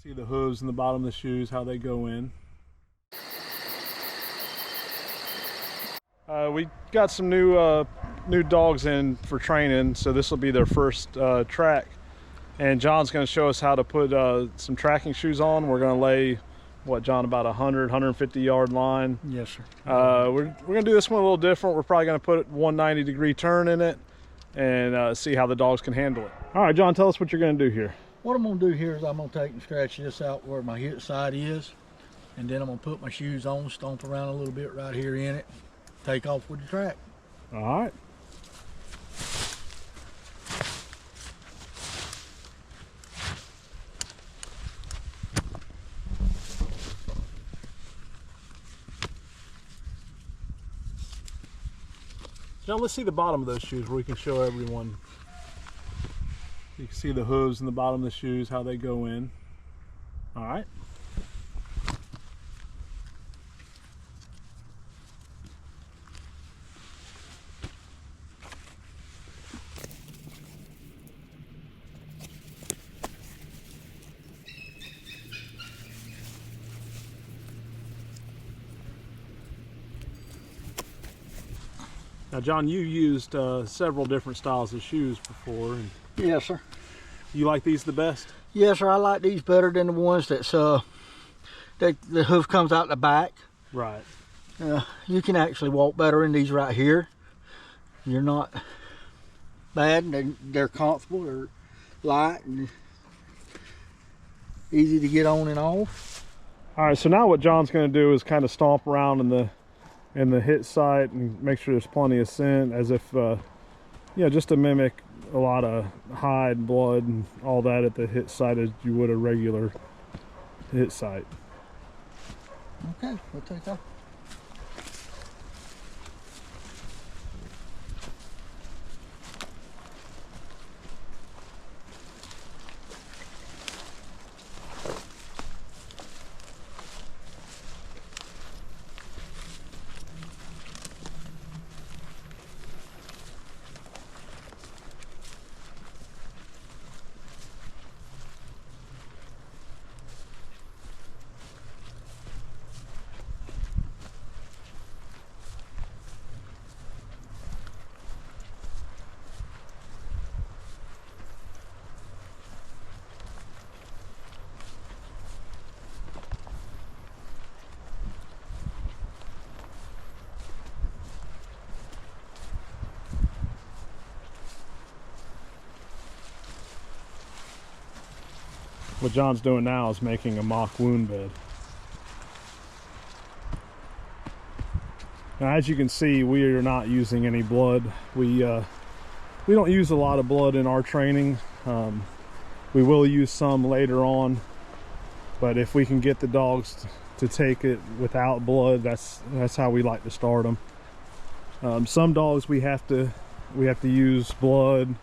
See the hooves in the bottom of the shoes, how they go in. We got some new dogs in for training, so this will be their first track. And John's going to show us how to put some tracking shoes on. We're going to lay, what, John, about 150 yard line? Yes, sir. We're going to do this one a little different. We're probably going to put 190-degree turn in it and see how the dogs can handle it. All right, John, tell us what you're going to do here. What I'm going to do here is I'm going to take and scratch this out where my hip side is, and then I'm going to put my shoes on, stomp around a little bit right here in it, take off with the track. All right. Now let's see the bottom of those shoes where we can show everyone. You can see the hooves in the bottom of the shoes, how they go in. All right. Now, John, you used several different styles of shoes before. And Yes, sir. you like these the best? Yes, sir. I like these better than the ones that's the hoof comes out the back. Right. You can actually walk better in these right here. You're not bad. They're comfortable. They're light and easy to get on and off. All right. So now what John's going to do is kind of stomp around in the hit site and make sure there's plenty of scent, as if just to mimic a lot of hide, blood, and all that at the hit site as you would a regular hit site. Okay, we'll take off. What John's doing now is making a mock wound bed. Now, as you can see, we are not using any blood. We don't use a lot of blood in our training. We will use some later on, but if we can get the dogs to take it without blood, that's how we like to start them. Some dogs we have to use blood,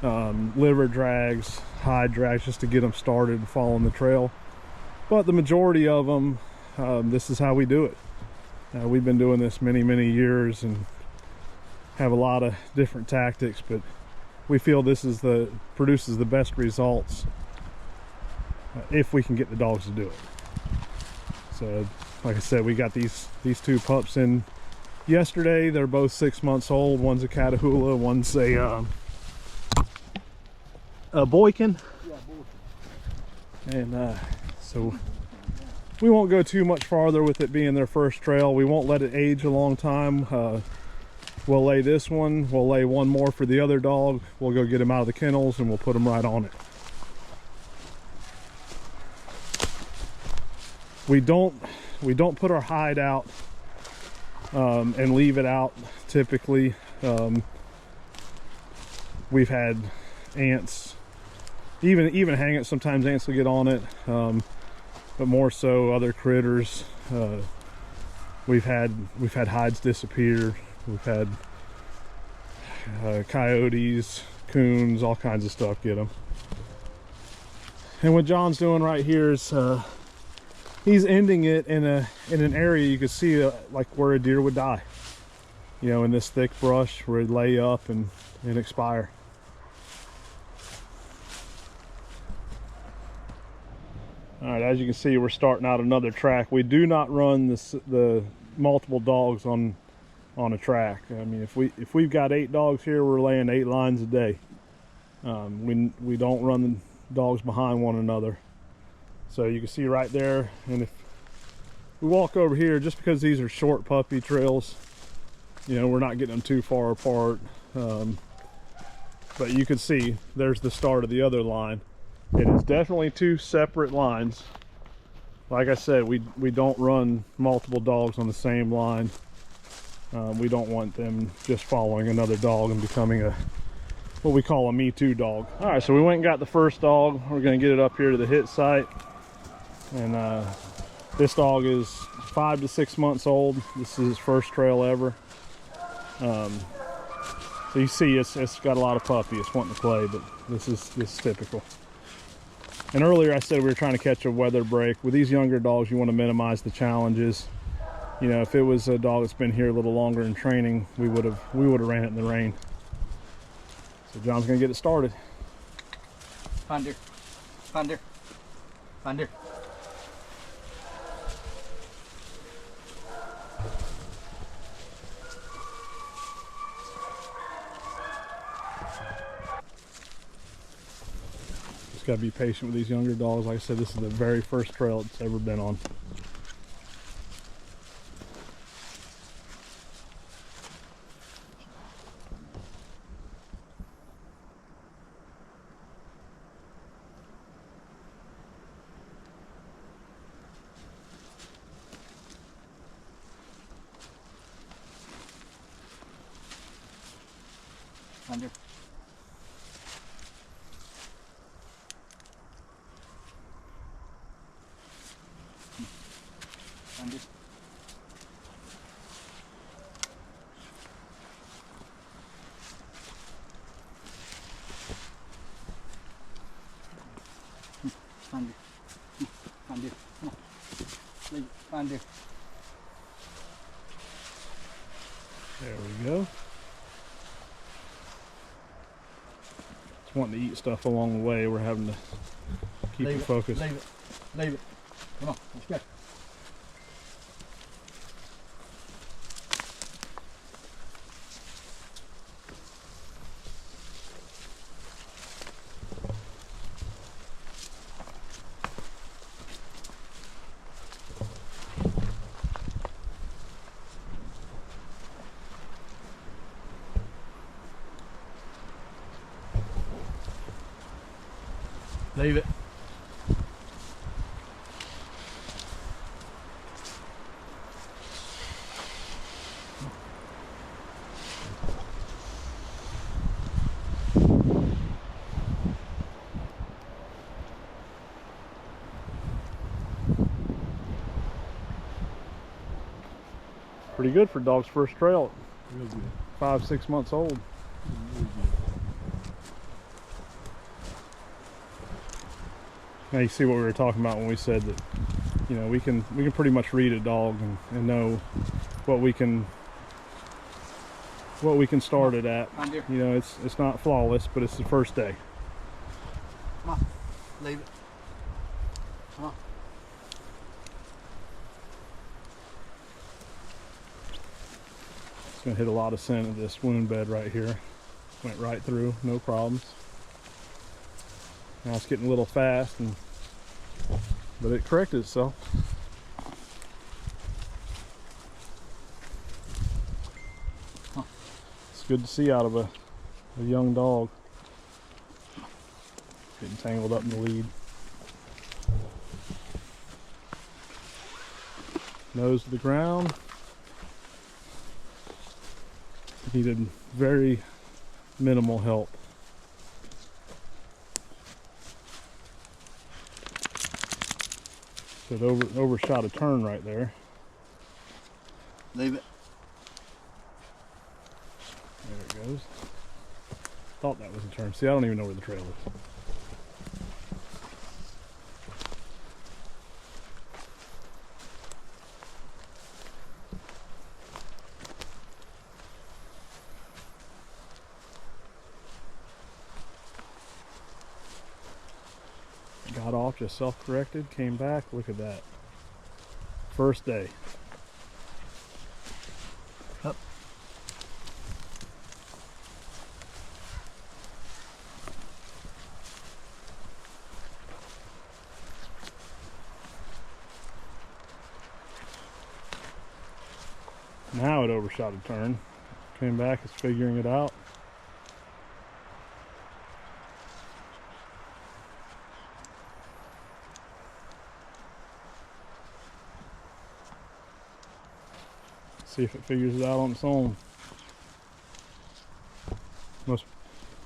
liver drags, hide drags, just to get them started following the trail. But the majority of them, this is how we do it. We've been doing this many years and have a lot of different tactics, but we feel this is produces the best results if we can get the dogs to do it. So like I said, we got these two pups in yesterday. They're both 6 months old. One's a catahoula, one's a Boykin. Yeah, Boykin. And so we won't go too much farther with it being their first trail. We won't let it age a long time. We'll lay this one, we'll lay one more for the other dog, we'll go get him out of the kennels, and we'll put him right on it. We don't put our hide out and leave it out typically. We've had ants, even hang it, sometimes ants will get on it, but more so other critters. We've had hides disappear. We've had coyotes, coons, all kinds of stuff get them. And what John's doing right here is he's ending it in an area you can see like where a deer would die. You know, in this thick brush where it'd lay up and expire. All right, as you can see, we're starting out another track. We do not run the multiple dogs on a track. I mean, if we've got 8 dogs here, we're laying 8 lines a day. We don't run the dogs behind one another. So you can see right there, and if we walk over here, just because these are short puppy trails, you know, we're not getting them too far apart. But you can see there's the start of the other line. It is definitely 2 separate lines. Like I said, we don't run multiple dogs on the same line. We don't want them just following another dog and becoming what we call a Me Too dog. All right, so we went and got the first dog. We're gonna get it up here to the hit site. And this dog is 5 to 6 months old. This is his first trail ever. So you see it's got a lot of puppy. It's wanting to play, but this is typical. And earlier I said we were trying to catch a weather break. With these younger dogs, you want to minimize the challenges. You know, if it was a dog that's been here a little longer in training, we would have ran it in the rain. So John's gonna get it started. Thunder, thunder, thunder. Just gotta be patient with these younger dogs. Like I said, this is the very first trail it's ever been on. Thunder. Thunder. Thunder. Thunder. Come on. Leave it. Thunder. There we go. Just wanting to eat stuff along the way. We're having to keep it focused. Leave it. Leave it. Come on. Let's go. Leave it. Pretty good for dog's first trail. Real good. 5, 6 months old. Real good. Now you see what we were talking about when we said that, you know, we can pretty much read a dog and know what we can start it at. Thunder. You know, it's not flawless, but it's the first day. Come on. Leave it. Come on. It's gonna hit a lot of scent of this wound bed right here. Went right through, no problems. Now it's getting a little fast, but it corrected itself. Huh. It's good to see out of a young dog. Getting tangled up in the lead. Nose to the ground. Needed very minimal help. So it overshot a turn right there. Leave it. There it goes. Thought that was a turn. See, I don't even know where the trail is. Got off just self-corrected, came back. Look at that. First day. Up. Now it overshot a turn. Came back, it's figuring it out. See if it figures it out on its own.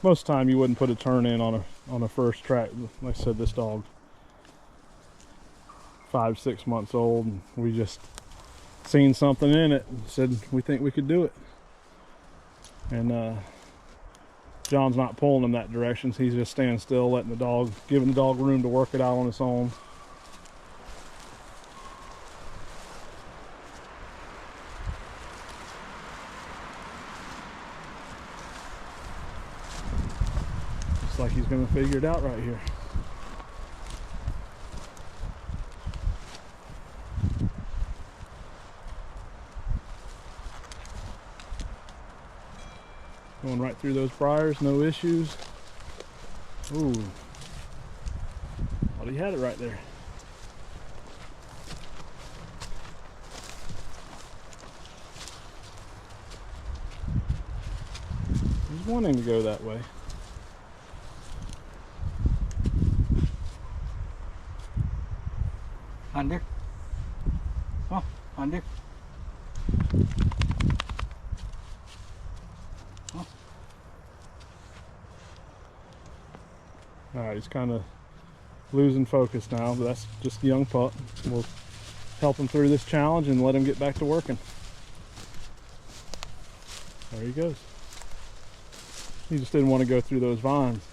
Most time you wouldn't put a turn in on a first track. Like I said, this dog 5-6 months old, and we just seen something in it and said we think we could do it. And John's not pulling him that direction, so he's just standing still, letting the dog, giving the dog room to work it out on its own. Looks like he's gonna figure it out right here. Going right through those briars, no issues. Ooh. Thought he had it right there. He's wanting to go that way. Under. Oh, under. Oh. All right, he's kind of losing focus now, but that's just a young pup. We'll help him through this challenge and let him get back to working. There he goes. He just didn't want to go through those vines.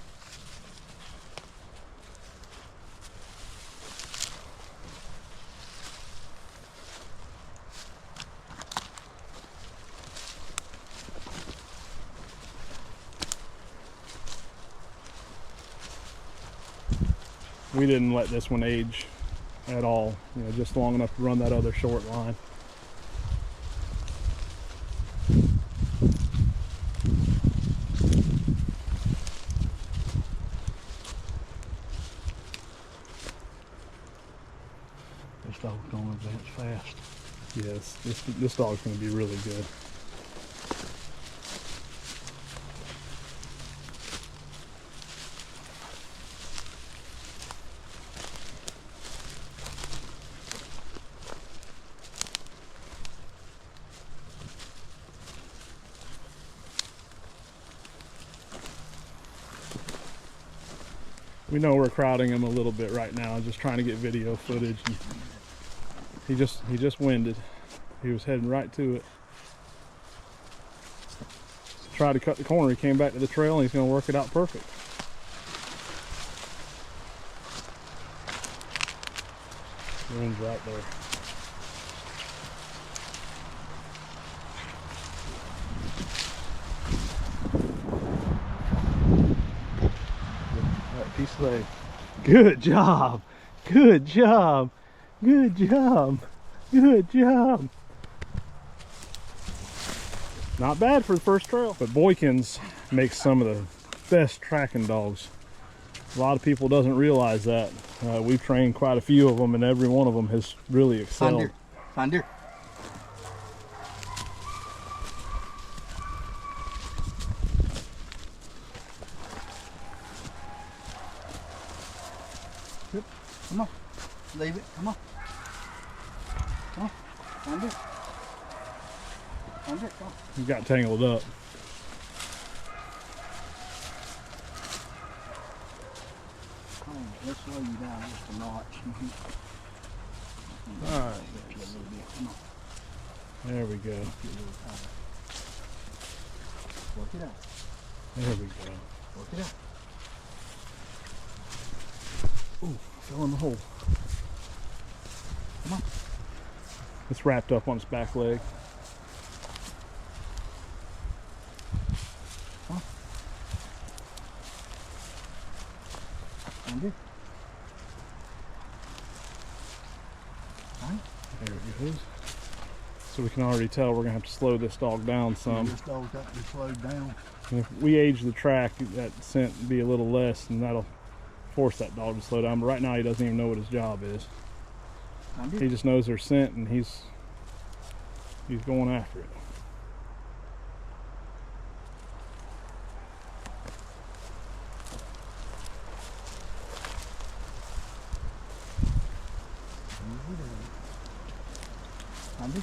We didn't let this one age at all, you know, just long enough to run that other short line. This dog's gonna advance fast. Yes, this dog's going to be really good. We know we're crowding him a little bit right now, just trying to get video footage. And he just winded. He was heading right to it. So tried to cut the corner. He came back to the trail and he's going to work it out perfect. Wind's right there. Piece of leg. Good job. Good job. Good job. Good job. Not bad for the first trail. But Boykins makes some of the best tracking dogs. A lot of people doesn't realize that. We've trained quite a few of them, and every one of them has really excelled. Under. Come on, leave it, come on. Come on, under. Under, come on. He got tangled up. Come on, let's slow you down just a notch. All right. A little bit. Come on. There we go. Get a little tighter. Work it out. There we go. Work it out. Ooh, fell in the hole. Come on. It's wrapped up on its back leg. Come on. Under. There it goes. So we can already tell we're gonna have to slow this dog down some. This dog's got to be slowed down. And if we age the track, that scent will be a little less, and that'll force that dog to slow down. But right now he doesn't even know what his job is. He just knows their scent, and he's going after it. Andy?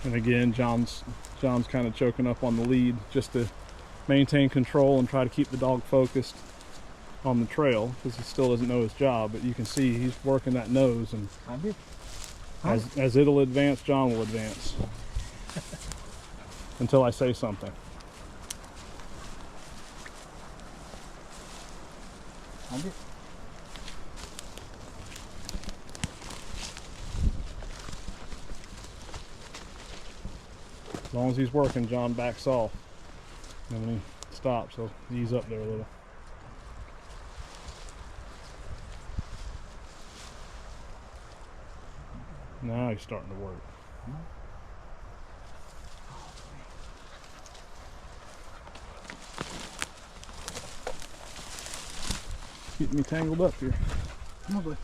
And again, John's kind of choking up on the lead just to maintain control and try to keep the dog focused on the trail, because he still doesn't know his job. But you can see he's working that nose, and as it'll advance, John will advance until I say something. Andy? As long as he's working, John backs off. And when he stops, he'll ease up there a little. Now he's starting to work. Getting me tangled up here. Come on, boy.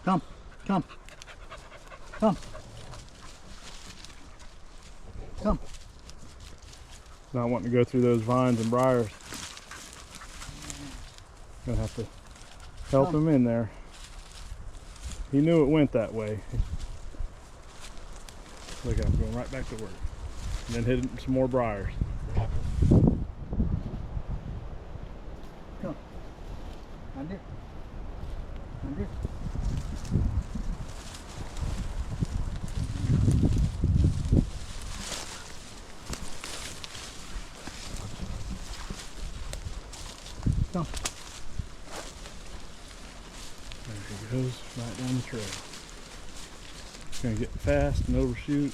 Come. Come. Come. Come. Not wanting to go through those vines and briars. Gonna have to help him in there. He knew it went that way. Look at him going right back to work. And then hitting some more briars. Come. Andy. Andy. Come. There he goes, right down the trail. He's gonna get fast and overshoot.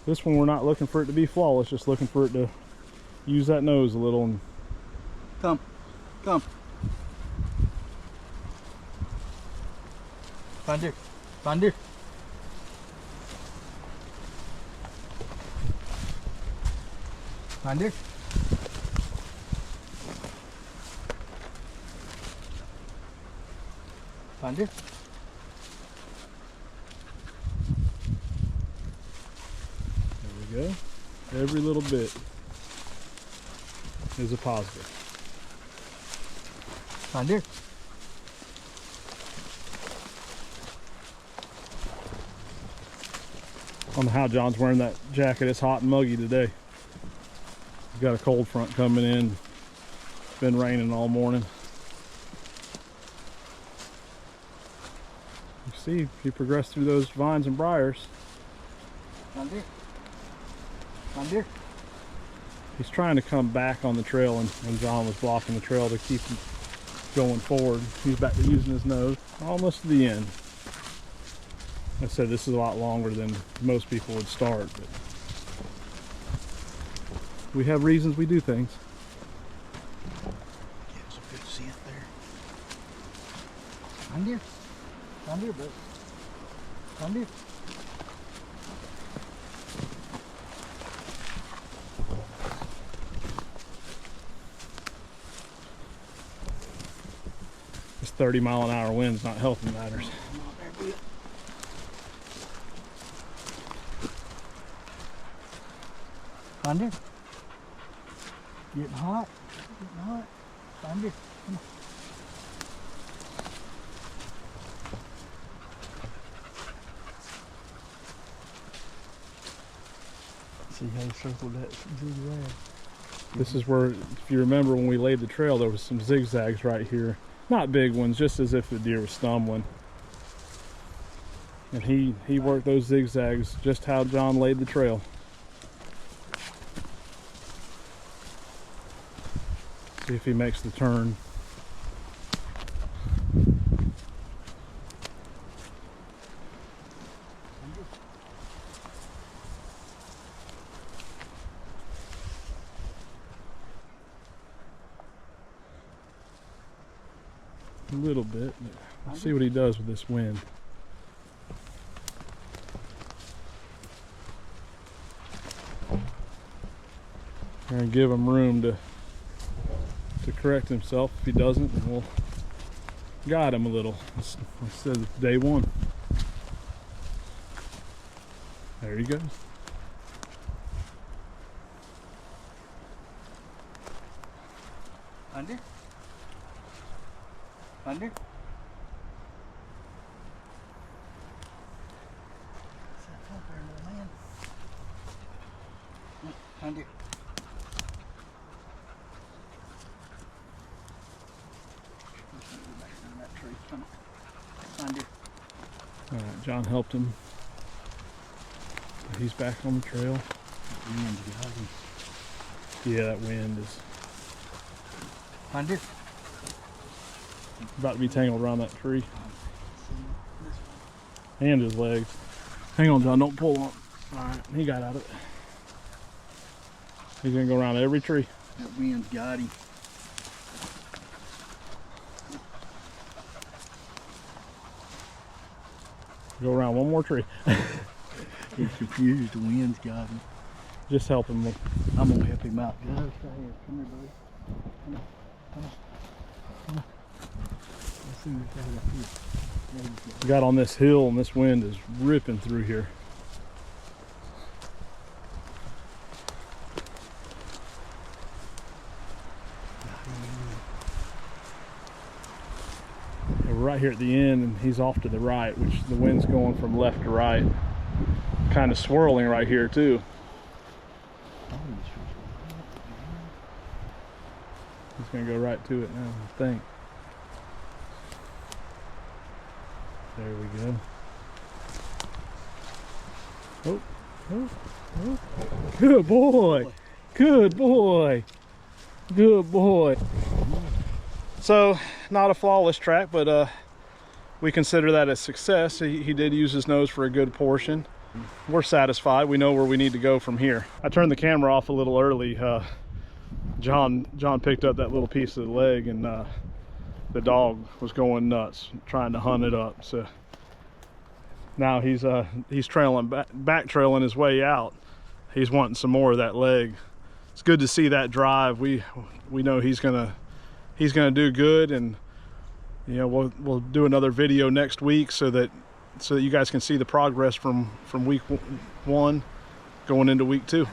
This one we're not looking for it to be flawless, just looking for it to use that nose a little. And Come. Come. Thunder. Thunder. Thunder. Thunder. there we go. Every little bit is a positive. Thunder. I don't know how John's wearing that jacket. It's hot and muggy today. He's got a cold front coming in. It's been raining all morning. You see, he progressed through those vines and briars. Thunder. Thunder. He's trying to come back on the trail, and John was blocking the trail to keep him going forward. He's back to using his nose almost to the end. Like I said, this is a lot longer than most people would start, but we have reasons we do things. Get some good scent there. Thunder. Thunder, bud. Thunder. This 30-mile-an-hour wind's not helping matters. Thunder. Getting hot. Getting hot. Thunder. Come on. See how he circled that zigzag. This is where, if you remember when we laid the trail, there was some zigzags right here. Not big ones, just as if the deer was stumbling. And he worked those zigzags just how John laid the trail. See if he makes the turn. A little bit. But let's see what he does with this wind. We're gonna give him room to correct himself. If he doesn't, then we'll guide him a little instead of day one. There he goes. Under. Under. Under. Under. All right, John helped him. He's back on the trail. Yeah, that wind is Under. about to be tangled around that tree. And his legs. Hang on, John, don't pull on. All right, he got out of it. He's gonna go around every tree. That wind's got him. Go around one more tree. He's confused. The wind's got him. Just help him. Look. I'm gonna help him out, guys. Right here. Come here, buddy. Come on. Come on. Come on. Let's see what that up here. There you go. Got on this hill and this wind is ripping through here. We're right here at the end and he's off to the right, which the wind's going from left to right. Kind of swirling right here too. He's gonna go right to it now, I think. There we go. Oh, oh, oh. Good boy. Good boy. Good boy. So, not a flawless track, but we consider that a success. He did use his nose for a good portion. We're satisfied. We know where we need to go from here. I turned the camera off a little early. John picked up that little piece of the leg, and the dog was going nuts trying to hunt it up. So now he's trailing back trailing his way out. He's wanting some more of that leg. It's good to see that drive. We know he's gonna do good, and you know we'll do another video next week so that you guys can see the progress from week 1 going into week 2.